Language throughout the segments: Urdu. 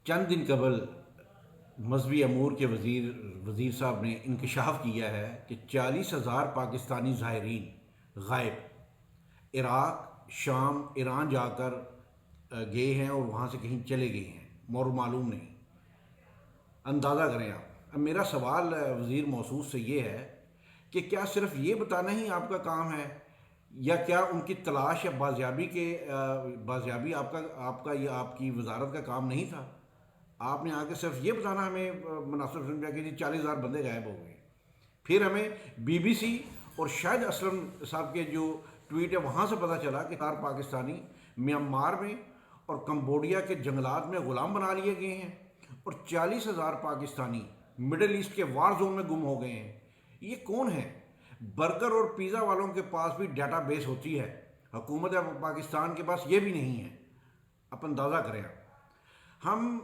چند دن قبل مذہبی امور کے وزیر صاحب نے انکشاف کیا ہے کہ 40,000 پاکستانی زائرین غائب عراق، شام، ایران جا کر گئے ہیں اور وہاں سے کہیں چلے گئے ہیں اور معلوم نہیں۔ اندازہ کریں آپ۔ اب میرا سوال وزیر موصوف سے یہ ہے کہ کیا صرف یہ بتانا ہی آپ کا کام ہے، یا کیا ان کی تلاش یا بازیابی آپ کی وزارت کا کام نہیں تھا؟ آپ نے آ کے صرف یہ بتانا ہمیں مناسب سمجھا کہ جی 40,000 بندے غائب ہو گئے، پھر ہمیں بی بی سی اور شاید اسلم صاحب کے جو ٹویٹ ہے وہاں سے پتہ چلا کہ 4 پاکستانی میانمار میں اور کمبوڈیا کے جنگلات میں غلام بنا لیے گئے ہیں، اور 40,000 پاکستانی مڈل ایسٹ کے وار زون میں گم ہو گئے ہیں۔ یہ کون ہے؟ برگر اور پیزا والوں کے پاس بھی ڈیٹا بیس ہوتی ہے، حکومت پاکستان کے پاس یہ بھی نہیں ہے۔ آپ اندازہ کریں ہم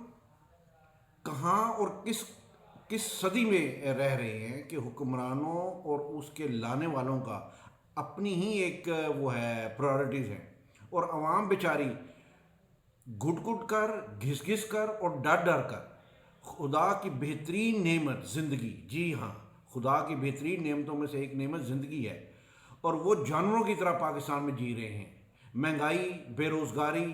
کہاں اور کس صدی میں رہ رہے ہیں کہ حکمرانوں اور اس کے لانے والوں کا اپنی ہی ایک وہ ہے پرائورٹیز ہیں، اور عوام بیچاری گھٹ گھٹ کر، گھس گھس کر اور ڈر ڈر کر خدا کی بہترین نعمت زندگی، جی ہاں، خدا کی بہترین نعمتوں میں سے ایک نعمت زندگی ہے، اور وہ جانوروں کی طرح پاکستان میں جی رہے ہیں۔ مہنگائی، بے روزگاری،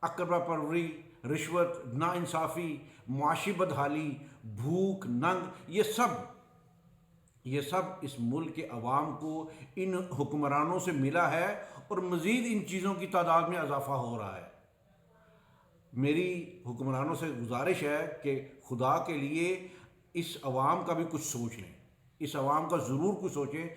اقربا پروری، رشوت، ناانصافی، معاشی بدحالی، بھوک، ننگ، یہ سب اس ملک کے عوام کو ان حکمرانوں سے ملا ہے، اور مزید ان چیزوں کی تعداد میں اضافہ ہو رہا ہے۔ میری حکمرانوں سے گزارش ہے کہ خدا کے لیے اس عوام کا بھی کچھ سوچ لیں، اس عوام کا ضرور کچھ سوچیں۔